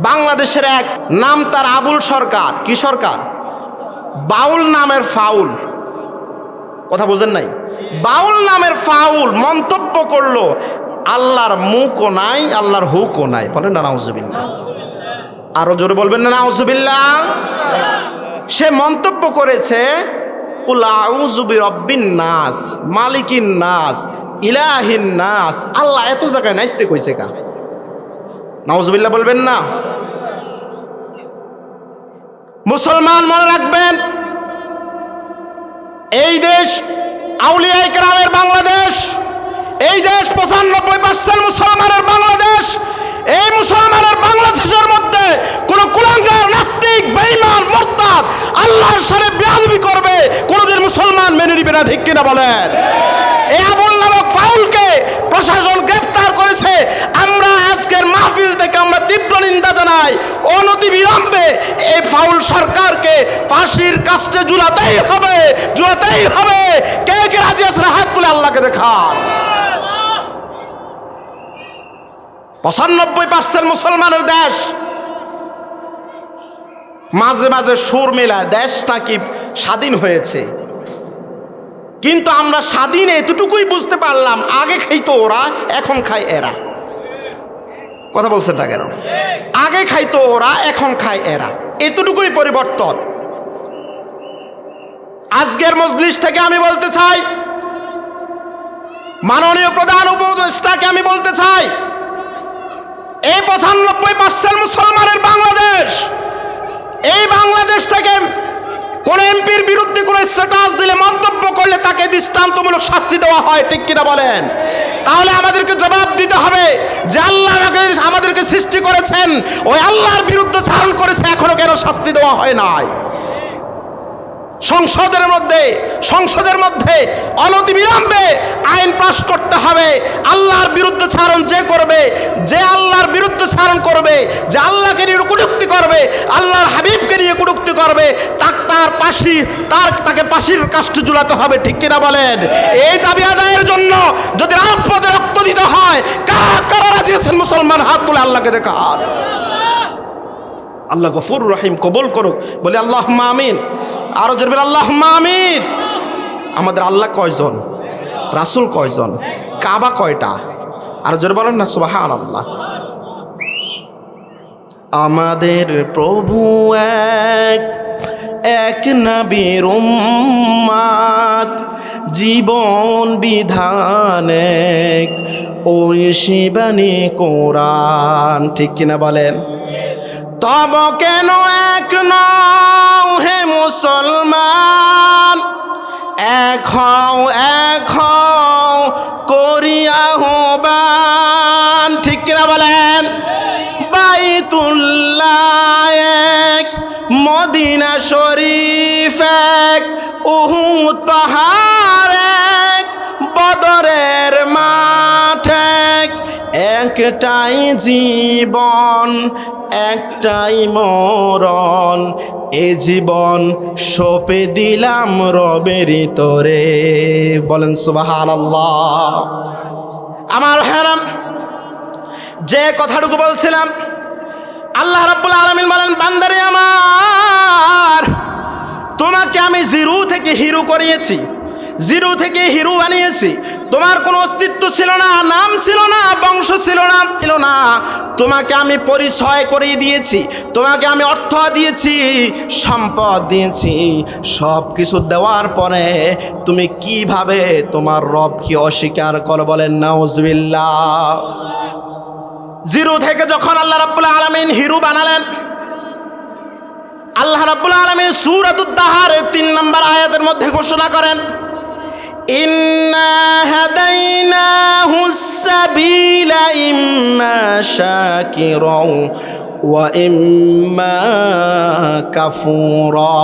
Speaker 1: বাংলাদেশের এক নাম তার আবুল সরকার, কি সরকার, বাউল নামের ফাউল, কথা বোঝেন নাই, বাউল নামের ফাউল মন্তব্য করলো আল্লাহর মুখও নাই, আল্লাহর হুকও নাই। বলেন না নাউজুবিল্লাহ? আরো জোরে বলবেন না নাউজুবিল্লাহ? সে মন্তব্য করেছে কুল আউযু বিরাব্বিন নাস, মালিকিন নাস, ইলাহিন নাস। আল্লাহ এত জায়গায় নাইতে কইছে কা? নাউজুবিল্লাহ বলবেন না? মুসলমান মনে রাখবেন, এই দেশ আউলিয়া ইকরামের বাংলাদেশ, এই দেশ 95% মুসলমানের বাংলাদেশ। এই মুসলমানের বাংলাদেশের মধ্যে কোন কুলাঙ্গার, নাস্তিক, বেঈমান, মুরতাদ আল্লাহর সাথে বেয়াদবি করবে, কোনদিন মুসলমান মেনে নিবে না। ঠিক কিনা বলেন? এই আবুল নামক ফাউলকে প্রশাসন গ্রেফতার করেছে। আমরা আজকের মাহফিল থেকে আমরা তীব্র নিন্দা জানাই। অনতিবিলম্বে এই ফাউল সরকারকে ফাঁসির কাস্টে ঝুলাতেই হবে, ঝুলাতেই হবে। কে কে রাজি আছেন হাত তুলে আল্লাহকে দেখান। 95% মুসলমানের দেশ, মাঝে মাঝে সুর মেলায় দেশ নাকি স্বাধীন হয়েছে, কিন্তু আমরা স্বাধীন এতটুকুই বুঝতে পারলাম, আগে খাইতো ওরা, এখন খায় এরা। কথা বলছেন না কেন? আগে খাইতো ওরা, এখন খায় এরা, এতটুকুই পরিবর্তন। আজকের মজলিস থেকে আমি বলতে চাই, মাননীয় প্রধান উপদেষ্টাকে আমি বলতে চাই, এই 95% মুসলমানের বাংলাদেশ, এই বাংলাদেশ থেকে কোন এমপির বিরুদ্ধে কোন স্ট্যাটাস দিলে, মন্তব্য করলে তাকে দৃষ্টান্তমূলক শাস্তি দেওয়া হয়। ঠিক কিনা বলেন? তাহলে আমাদেরকে জবাব দিতে হবে যে আল্লাহ আমাদেরকে সৃষ্টি করেছেন, ওই আল্লাহর বিরুদ্ধে চারণ করেছে, এখনো কেন শাস্তি দেওয়া হয় নাই? সংসদের মধ্যে অনতিবিলম্বে আইন পাস করতে হবে। আল্লাহর বিরুদ্ধে চারণ যে করবে, যে আল্লাহর বিরুদ্ধে চারণ করবে, যে আল্লাহকে নিয়ে কটূক্তি করবে, আল্লাহর হাবিবকে নিয়ে কটূক্তি করবে, তাকে ফাঁসির কাস্টে ঝুলাতে হবে। ঠিক কিনা বলেন? এই দাবি আদায়ের জন্য যদি রাজপথে রক্ত দিতে হয়, কারা রাজি আছেন? মুসলমান হাত তুলে আল্লাহকে দেখান। আল্লাহ গফুর রহিম, কবুল করুক। বলি আল্লাহুম্মা আমিন। আরো জোরে বলি আল্লাহুম্মা আমিন। আমাদের আল্লাহ কয়জন? রাসূল কয়জন? কাবা কয়টা? আরো জোরে বলেন না সুবহানাল্লাহ। আমাদের প্রভু এক নবীর উম্মত, জীবন বিধান এক, ওই শিবানী কোরআন। ঠিক কিনা বলেন? তব কেন এক নও হে মুসলমান, এক হও করিয়া আহ্বান। ঠিক কিনা বলেন? বাইতুল্লাহ এক, মদিনা শরীফ এক, উহুদ পাহাড় এক, বদরের মাঠ এক, একটাই জীবন একটাই মরণ, এ জীবন সঁপে দিলাম রবের তরে। বলেন সুবহানাল্লাহ। আমার হেরাম, যে কথাটুকু বলছিলাম, আল্লাহ রাব্বুল আলামিন বলেন, বান্দারে আমার, তোমাকে আমি জিরো থেকে হিরো করিয়েছি, জিরো থেকে হিরো বানিয়েছি। তোমার কোনো অস্তিত্ব ছিল না, নাম ছিল না, বংশ ছিল না। তোমাকে আমি পরিচয় করিয়ে দিয়েছি, তোমাকে আমি অর্থ দিয়েছি, সম্পদ দিয়েছি। সব কিছু দেওয়ার পরে তুমি কিভাবে তোমার রবকে অস্বীকার করো? বলেন নাউজুবিল্লাহ। জিরো থেকে যখন আল্লাহ রাব্বুল আলামিন হিরো বানালেন, আল্লাহ রাব্বুল আলামিন সূরাতুদ দাহারের ৩ নম্বর আয়াতের মধ্যে ঘোষণা করেন, ইন্না হাদাইনাহুস সাবিলা ইম্মা শাকিরাও ওয়া ইম্মা কাফুরা।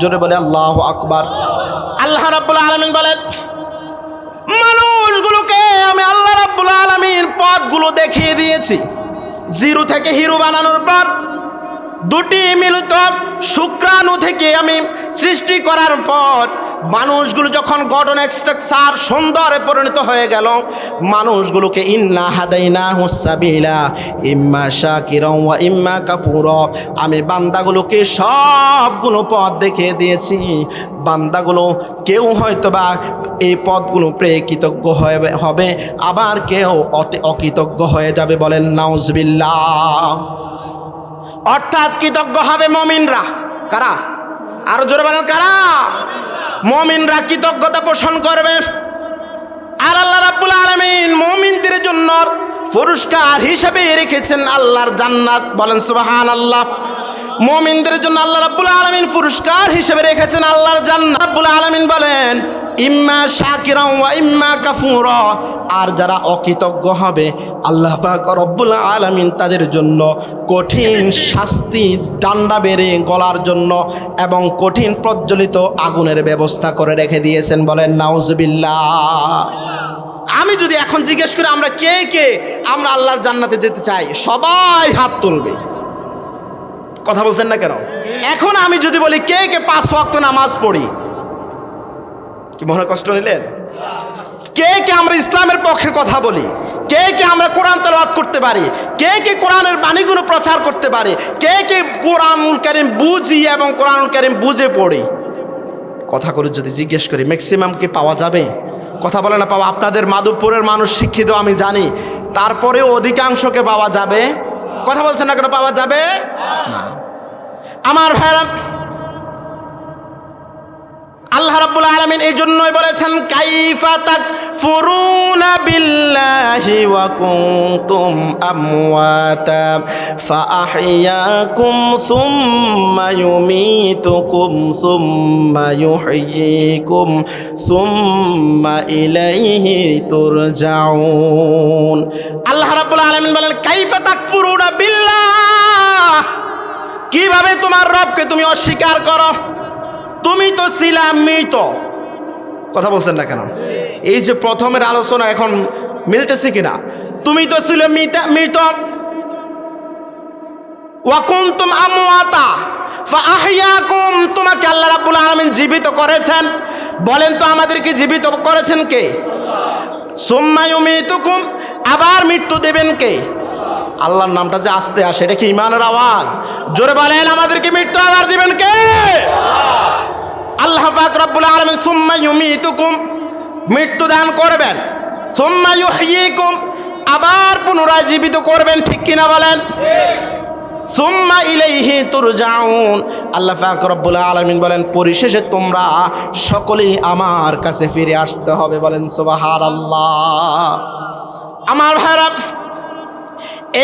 Speaker 1: জোরে বলে আল্লাহু আকবার। আল্লাহ রাব্বুল আলামিন বলেন, মানুষগুলোকে আমি আল্লাহ রাব্বুল আলামিন পথগুলো দেখিয়ে দিয়েছি। জিরো থেকে হিরো বানানোর পর দুটি মিলিত শুক্রাণু থেকে আমি সৃষ্টি করার পর মানুষগুলো যখন গঠন স্ট্রাকচার সুন্দরে পরিণত হয়ে গেল, মানুষগুলোকে ইন্না হাদাইনাহুস সাবিলা ইম্মা শাকিরা ওয়া ইম্মা কাফুরা, আমি বান্দাগুলোকে সবগুলো পথ দেখিয়ে দিয়েছি। বান্দাগুলো কেউ হয়তোবা এই পথগুলো পেয়ে কৃতজ্ঞ হবে, আবার কেউ অকৃতজ্ঞ হয়ে যাবে। বলেন নাউজুবিল্লাহ। অর্থাৎ কৃতজ্ঞ হবে মুমিনরা। কারা? আরো জোরে বলেন কারা? মুমিনরা কৃতজ্ঞতা পোষণ করবে। আর আল্লাহ রাব্বুল আলামিন মুমিনদের জন্য পুরস্কার হিসেবে রেখেছেন আল্লাহর জান্নাত। বলেন সুবহানাল্লাহ। মুমিনদের জন্য আল্লাহ রাব্বুল আলামিন পুরস্কার হিসেবে রেখেছেন আল্লাহর জান্নাত। রাব্বুল আলামিন বলেন, ইম্মা শাকিরা ওয়া ইম্মা কাফুরা, আর যারা অকৃতজ্ঞ হবে আল্লাহ পাক রব্বুল আলামিন তাদের জন্য কঠিন শাস্তি, ডান্ডা বেড়ে গলার জন্য এবং কঠিন প্রজ্বলিত আগুনের ব্যবস্থা করে রেখে দিয়েছেন। বলেন নাউজুবিল্লাহ। আমি যদি এখন জিজ্ঞেস করি আমরা কে কে আমরা আল্লাহর জান্নাতে যেতে চাই, সবাই হাত তুলবে। কথা বলছেন না কেন? এখন আমি যদি বলি কে কে 5 ওয়াক্ত নামাজ পড়ি, কি মনে কষ্ট নিলেন? কে কে আমরা ইসলামের পক্ষে কথা বলি, কে কে আমরা কোরআন তেলাওয়াত করতে পারি, কে কে কোরআনের বাণীগুলো প্রচার করতে পারি, কে কে কোরআনুল কারীম বুঝি এবং কোরআনুল কারীম বুঝে পড়ি, কথা করে যদি জিজ্ঞেস করি ম্যাক্সিমাম কি পাওয়া যাবে? কথা বলে না পাওয়া। আপনাদের মাধবপুরের মানুষ শিক্ষিত আমি জানি, তারপরেও অধিকাংশকে পাওয়া যাবে। কথা বলছেন না কেন? পাওয়া যাবে না। আমার ভাইরা, আল্লাহ রাব্বুল আলামিন এই জন্যই বলেছেন, কাইফা তাকফুরুনা বিল্লাহি ওয়া কুনতুম আমওয়াতা ফাআহইয়াকুম সুম্মা ইউমীতুকুম সুম্মা ইউহয়িকুম সুম্মা ইলাইহি তুরজাউন। আল্লাহ রাব্বুল আলামিন বলেন, কাইফা তাকফুরুনা বিল্লাহ, কিভাবে তোমার রবকে তুমি অস্বীকার করো? তুমি তো ছিলা মৃত। কথা বলছেন না কেন? এই যে প্রথমের আলোচনা এখন মিলতেছে কিনা? তুমি তো ছিল মৃত। ওয়া কুনতুম আমওয়াতা ফাআহইয়াকুম, তোমাকে আল্লাহ রাব্বুল আলামিন জীবিত করেছেন। বলেন তো আমাদেরকে জীবিত করেছেন কে? সুম্মা ইউমীতুকুম, আবার মৃত্যু দেবেন কে? আল্লাহর নামটা যে আস্তে আসে, এটা কি ইমানের আওয়াজ? জোরে বলেন, আমাদেরকে মৃত্যু আবার দিবেন কে? আল্লাহ পাক রব্বুল আলামিন সুম্মা ইউমীতুকুম, মৃত্যু দান করবেন, সুম্মা ইউহয়িকুম, আবার পুনরায় জীবিত করবেন। ঠিক কিনা বলেন? সুম্মা ইলাইহি তুরজাউন। আল্লাহ পাক রব্বুল আলামিন বলেন, পরিশেষে তোমরা সকলেই আমার কাছে ফিরে আসতে হবে। বলেন সুবহানাল্লাহ। আমার ভাইরা,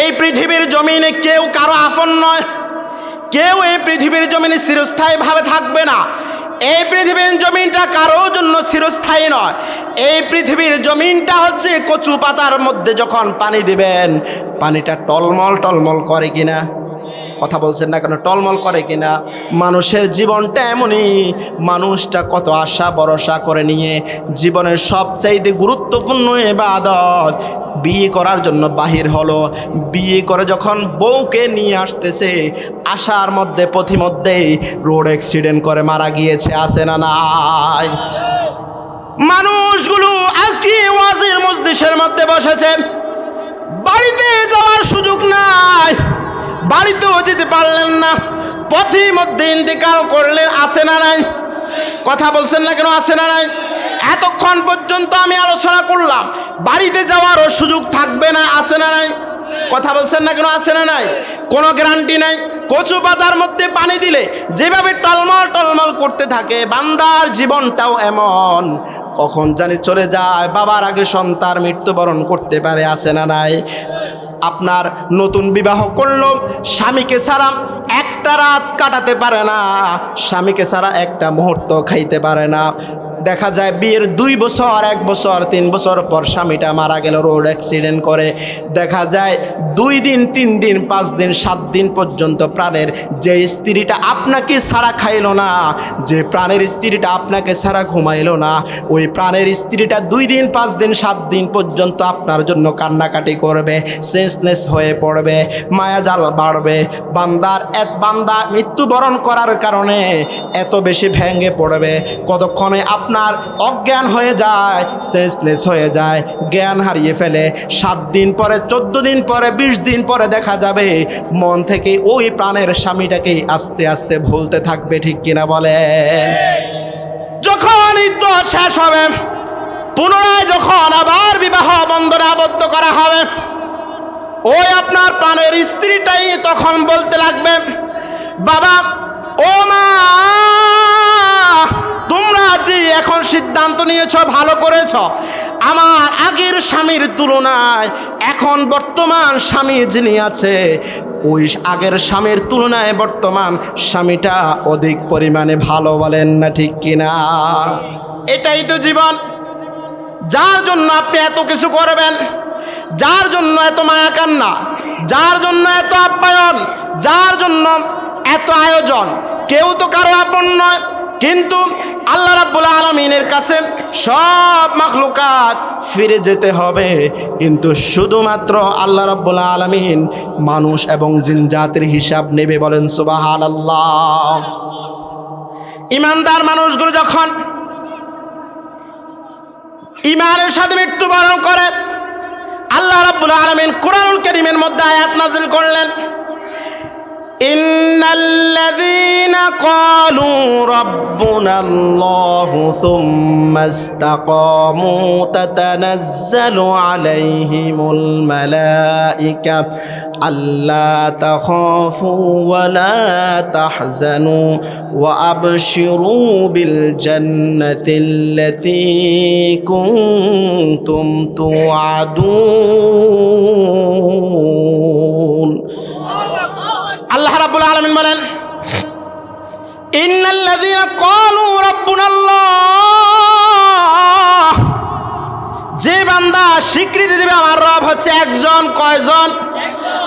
Speaker 1: এই পৃথিবীর জমিনে কেউ কারো আপন নয়, কেউ এই পৃথিবীর জমিনে চিরস্থায়ীভাবে থাকবে না। এই পৃথিবীর জমিনটা কারো জন্য চিরস্থায়ী নয়। এই পৃথিবীর জমিনটা হচ্ছে কচু পাতার মধ্যে যখন পানি দিবেন, পানিটা টলমল টলমল করে কিনা? কথা বলছেন না কেন? টলমল করে কিনা? মানুষের জীবনটা এমনই, মানুষটা কত আশা ভরসা করে নিয়ে জীবনের সবচাইতে গুরুত্বপূর্ণ ইবাদত বিয়ে করার জন্য বাহির হলো। বিয়ে করে যখন বউকে নিয়ে আসতেছে, আসার মধ্যে পথিমধ্যেই রোড অ্যাক্সিডেন্ট করে মারা গিয়েছে। আছে না নাই? মানুষগুলো আজকে ওয়াজের মজলিসের মধ্যে বসেছে, বাড়িতে যাওয়ার সুযোগ নাই, বাড়িতেও যেতে পারলেন না, পথিমধ্যে ইন্তেকাল করলেন। আছে না নাই? কথা বলছেন না কেন? আছে না নাই? এতক্ষণ পর্যন্ত আমি আলোচনা করলাম, বাড়িতে যাওয়ারও সুযোগ থাকবে না, আছে না নাই? কথা বলছেন না কেন? আছে না নাই? কোনো গ্যারান্টি নাই। কচু পাতার মধ্যে পানি দিলে যেভাবে টলমল টলমল করতে থাকে, বান্দার জীবনটাও এমন, কখন জানি চলে যায়। বাবার আগে সন্তান মৃত্যুবরণ করতে পারে, আছে না নাই? আপনার নতুন বিবাহ করলো, স্বামীকে ছাড়া একটা রাত কাটাতে পারে না, স্বামীকে ছাড়া একটা মুহূর্ত খাইতে পারে না। দেখা যায় বিয়ের 2 বছর, 1 বছর, 3 বছর পর স্বামীটা মারা গেল রোড অ্যাক্সিডেন্ট করে। দেখা যায় 2 দিন, 3 দিন, 5 দিন, 7 দিন পর্যন্ত প্রাণের যে স্ত্রীটা আপনাকে ছাড়া খাইলো না, যে প্রাণের স্ত্রীটা আপনাকে ছাড়া ঘুমাইলো না, ওই প্রাণের স্ত্রীটা 2 দিন, 5 দিন, 7 দিন পর্যন্ত আপনার জন্য কান্নাকাটি করবে, সেন্সলেস হয়ে পড়বে, মায়াজাল বাড়বে। বান্দা মৃত্যুবরণ করার কারণে এত বেশি ভেঙে পড়বে, কতক্ষণে আপনার অজ্ঞান হয়ে যায়, সেন্সলেস হয়ে যায়, জ্ঞান হারিয়ে ফেলে। 7 দিন পরে, 14 দিন পরে, 20 দিন পরে দেখা যাবে মন থেকে ওই প্রাণের স্বামীটাকে আস্তে আস্তে ভুলতে থাকবে। ঠিক কিনা বলেন? যখন ইদ্যত শেষ হবে, পুনরায় যখন আবার বিবাহ বন্ধনে আবদ্ধ করা হবে, ওই আপনার প্রাণের স্ত্রীটাই তখন বলতে লাগবে, বাবা, ও মা, তোমরা যে এখন সিদ্ধান্ত নিয়েছ ভালো করেছ, আমার আগের স্বামীর তুলনায় এখন বর্তমান স্বামী যিনি আছে, ওই আগের স্বামীর তুলনায় বর্তমান স্বামীটা অধিক পরিমাণে ভালো। বলেন না ঠিক কিনা? এটাই তো জীবন। যার জন্য আপনি এত কিছু করবেন, যার জন্য এত মায়া কান্না, যার জন্য এত আপ্যায়ন, যার জন্য এত আয়োজন, কেউ তো কারো আপন নয়, কিন্তু আল্লাহ রাব্বুল আলামিনের কাছে সব মাখলুকাত ফিরে যেতে হবে, কিন্তু শুধুমাত্র আল্লাহ রাব্বুল আলামিন মানুষ এবং জিন জাতির হিসাব নেবে। বলেন সুবহানাল্লাহ। ইমানদার মানুষগুলো যখন ইমানের সাথে মৃত্যুবরণ করে, আল্লাহ রাব্বুল আলামিন কুরআনুল কারীমের মধ্যে আয়াত নাযিল করলেন, ইন্নাল্লাযীনা ক্বালু রাব্বুনাল্লাহু সুম্মা ইসতাকামু তাতানাজ্জালু আলাইহিমুল মালায়েকা আল্লা তাখাফু ওয়া লা তাহজানু ওয়া আবশিরু বিল জান্নাতিল্লাতী কুনতুম তুআদুন। আল্লাহ রাব্বুল আলামিন বলেন, ইন্নাল্লাযীনা ক্বালু রাব্বুনাল্লাহ, যে বান্দা স্বীকৃতি দেবে আমার রব হচ্ছে একজন। কয়জন?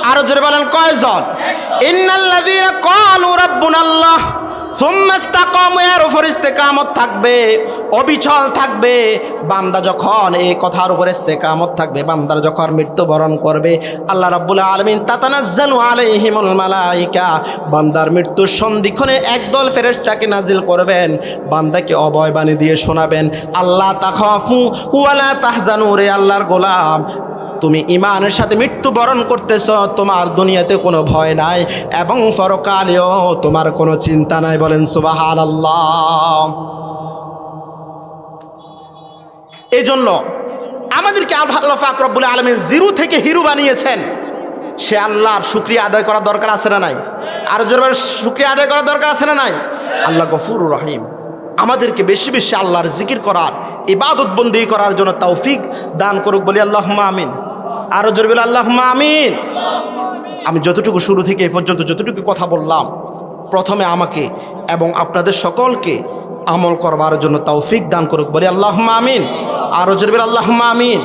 Speaker 1: আরো জোরে বলেন, কয়জন? ইন্নাল্লাযীনা ক্বালু রাব্বুনাল্লাহ সুম্মা ইসতাকামু, এর উপর ইস্তেকামত থাকবে, অবিচল থাকবে। বান্দা যখন এই কথার উপর ইস্তেকামত থাকবে, বান্দার যখন মৃত্যুবরণ করবে, আল্লাহ রাব্বুল আলামিন তাতানাজ্জালু আলাইহিমুল মালায়েকা, বান্দার মৃত্যুর সন্ধিক্ষণে একদল ফেরেশতাকে নাজিল করবেন, বান্দাকে অভয়বাণী দিয়ে শোনাবেন, আল্লাহ তাখাফু ওয়া লা তাহজানু, রে আল্লাহর গোলাম, তুমি ইমানের সাথে মৃত্যুবরণ করতেছ, তোমার দুনিয়াতে কোনো ভয় নাই এবং পরকালেও তোমার কোনো চিন্তা নাই। বলেন সুবহানাল্লাহ। এই জন্য আমাদেরকে আল্লাহ পাক রব্বুল আলামিন জিরো থেকে হিরো বানিয়েছেন। সে আল্লাহর শুকরিয়া আদায় করার দরকার আছে না নাই? আর জোরবার শুকরিয়া আদায় করার দরকার আছে না নাই? আল্লাহ গফুরুর রহিম। আমাদেরকে বেশি বেশি আল্লাহর জিকির করার, ইবাদত বন্দেগী করার জন্য তৌফিক দান করুক। বলি আল্লাহুম্মা আমিন। আরো জোরে বলি আল্লাহুম্মা আমিন। আমি যতটুকু শুরু থেকে এই পর্যন্ত যতটুকু কথা বললাম, প্রথমে আমাকে এবং আপনাদের সকলকে আমল করবার জন্য তৌফিক দান করুক। বলি আল্লাহুম্মা আমিন। আরো জোরে বলি আল্লাহুম্মা আমিন।